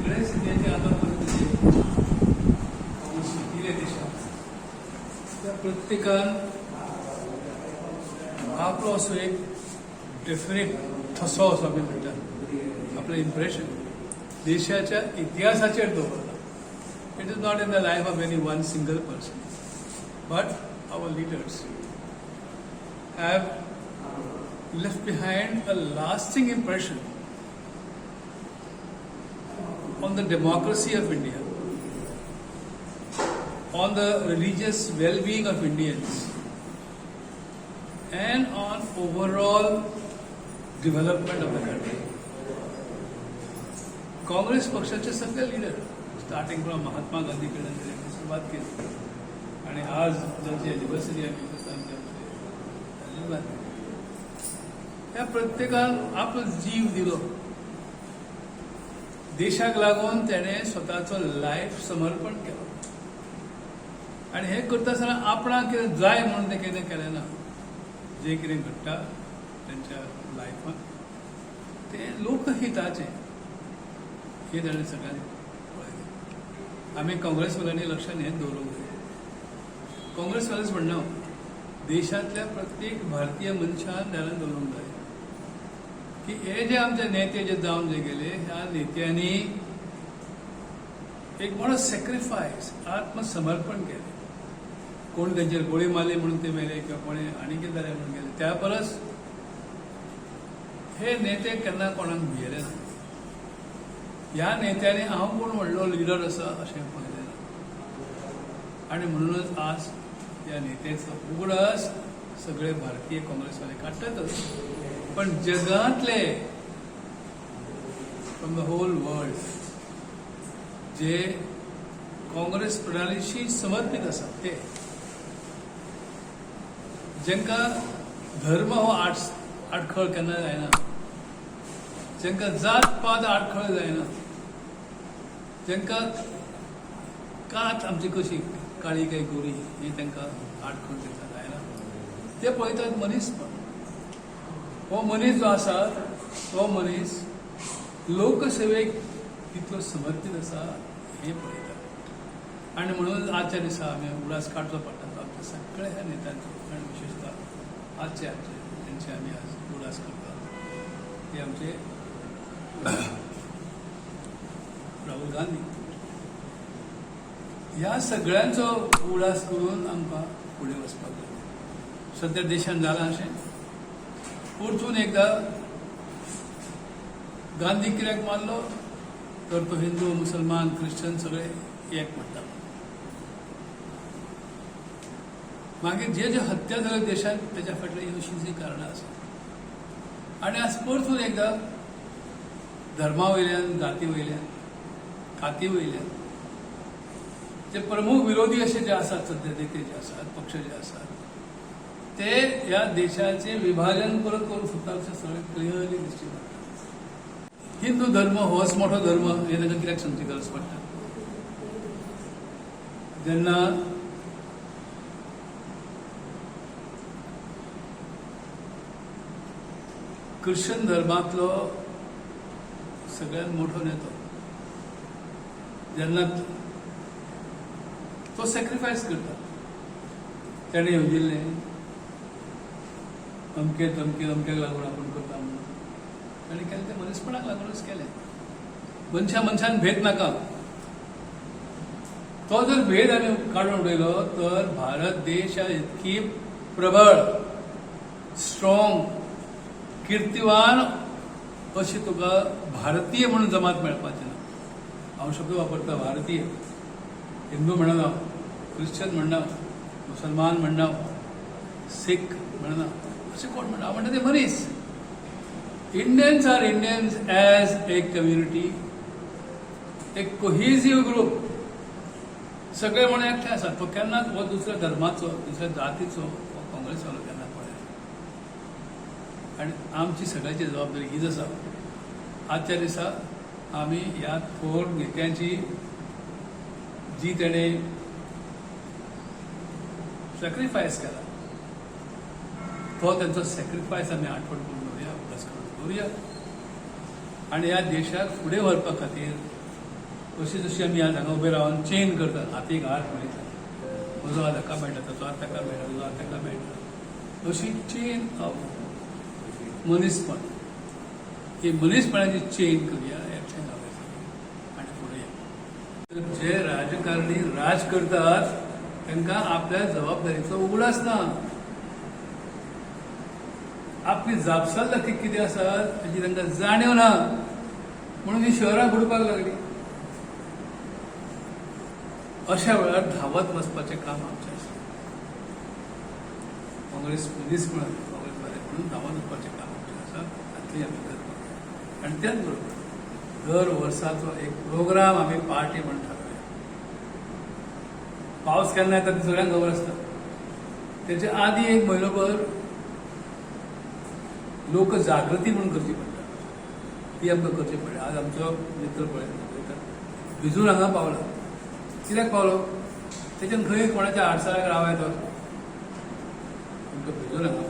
सगळे स्थितीचे आतापर्यंत दिले देशात त्या प्रत्येकान आपलो असो एक डेफिनेट ठसो असो आमी म्हणटात आपलें इम्प्रेशन देशाच्या इतिहासाचेर दवरला. It is not in the life of any one single person but our leaders have left behind a lasting impression on the democracy of India, on the religious well-being of Indians, and on overall development of the country. Congress पक्षाचे सगळे leader starting from Mahatma Gandhi कडे सुरुवात केली आणि आज ज्यांची anniversary आहे धन्यवाद. त्या प्रत्येकान आपलो जीव दिलो देशाक लागून तेणे स्वताचो लायफ समर्पण केलो आणि हे करता आसतना आपणाक कितें जाय म्हणून ते कितें केलें ना. जे कितें घडटा त्यांच्या लायफान ते लोकहिताचे हे ताणें सगळ्यांनी पळयलें. आमी काँग्रेसवाल्यांनी लक्षात हें दवरूंक जाय. काँग्रेसवालेच म्हणना देशांतल्या प्रत्येक भारतीय मनशान ध्यानात दवरूंक जाय की हे जे आमचे नेते जे जावन जे गेले ह्या नेत्यांनी एक मोठो सॅक्रिफायस आत्मसमर्पण केलें. कोण तेंचेर गोळी मारली म्हणून ते मेले किंवा कोणी आनी कितें जालें म्हणून गेले त्या परस हे नेते केन्ना कोणाक भियेले ना. ह्या नेत्यांनी हांव कोण व्हडलो लिडर आसा अशें पळयलें ना आनी म्हणूनच आज ह्या नेत्याचो उगडास सगळे भारतीय काँग्रेसवाले काडटातच पण जगांतले फ्रॉम द होल वर्ल्ड जे काँग्रेस प्रणालीशी समर्पित आसात ते जेंका धर्म हो आडखळ केन्ना जायना, जेंका जात पात आडखळ जायना, जेंका कात आमची कशी काळी काय गोरी ही तांकां आडखळ दिता जायना ते पळयतात मनीसपण. हो मनीस जो आसा तो मनीस लोकसेवेक कितलो समर्पित आसा हे पळयतात आनी म्हणून आजच्या दिसा आमी उडास काडचो पडटा आमच्या सगळ्या ह्या नेत्यांचो आनी विशेषतः आजचे तेंचे आमी आज उडास करतात ते आमचे राहुल गांधी. ह्या सगळ्यांचो उडास करून आमकां फुडें वचपाक जाय. सद्या देशान जालां अशें परतून एकदा गांधी कित्याक मारलो तर तो हिंदू मुसलमान ख्रिश्चन सगळे एक म्हणटा. मागीर जे जे हत्या जाल्यो देशांत तेच्या फाटल्यान अशीं कारणां आसात आनी आज परतून एकदा धर्मा वयल्यान जाती वयल्यान काती वयल्यान जे प्रमुख विरोधी असे जे आसात सध्या नेते जे आसात पक्ष जे आसात ते ह्या देशाचे विभाजन परत करूंक सोदतात अशें सगळें क्लियरली दिश्टी पडटा. हिंदू धर्म होच मोठो धर्म हे ताका कित्याक समजी गरज पडटा. जेन्ना ख्रिश्चन धर्मांतलो सगळ्यांत मोठो नेतो जेन्ना तो सॅक्रिफायस करता तेणें येवजिल्लें अमक्याक लागून आपण करता म्हणून ताणें केलें तें मनीसपणाक लागूनच केलें. मनशान भेद नाका. तो जर भेद आमी काडून उडयलो तर भारत देश इतकी प्रबळ स्ट्रॉंग किर्तिवान अशी तुका भारतीय म्हणून जमात मेळपाची ना. हांव शब्द वापरता भारतीय. हिंदू म्हणना, ख्रिश्चन म्हणना, मुसलमान म्हणना, सिख म्हणना असे कोण म्हणना. म्हणटा ते मनीस. Indians are Indians as a community, एक कोहेसिव्ह ग्रुप. सगळे म्हणून एकठांय आसात. तो केन्नाच हो दुसऱ्या धर्माचो दुसऱ्या जातीचो हो काँग्रेसवालो केन्ना पळयना. आनी आमची सगळ्याची जबाबदारी हीच आसा. आजच्या दिसा आमी ह्या थोर नेत्यांची जी तेणे सॅक्रिफायस केला तो त्यांचा सॅक्रिफायस आमी आठवण करून दवरुया, उपास करून दवरुया आनी ह्या देशाक फुडें व्हरपा खातीर अशी जशी आमी आज हांगा उबे रावन चेन करतात, हातीक हात पळयतात, म्हजो हात हाका मेळटा, ताचो हात ताका मेळटा, तुजो हात ताका मेळटा, अशी चेन ऑफ मनीसपण. ही मनीसपणाची चेन करूया, यातल्यान हांवें आनी फुडें या. जे राजकारणी राज करतात तांकां आपल्या जबाबदारीचो उगडास ना. आपली जापसाल नक्की कितें आसा ताची तांकां जाणीव ना, म्हणून ही शहरां बुडपाक लागली. अशा वेळार धांवत वचपाचें काम आमचें आसा. काँग्रेस मनीसपणान काँग्रेसवाले म्हणून धांवत वचपाचें काम आमचें आसा, तातूंत आमी करपाक. आनी त्याच बरोबर दर वर्साचो एक प्रोग्राम आमी पार्टी म्हणून थारावया. पावस केन्ना येता तें सगळ्यांक खबर आसता. तेचे आदी एक म्हयनोभर लोक जागृती म्हणून करची पडटा, ती आमकां करची पडटा. आज आमचो मित्र पळय भिजून हांगा पावला. कित्याक पावलो? तेच्यान खंय कोणाच्या आडसराक रावया तो, आमकां भिजून हांगा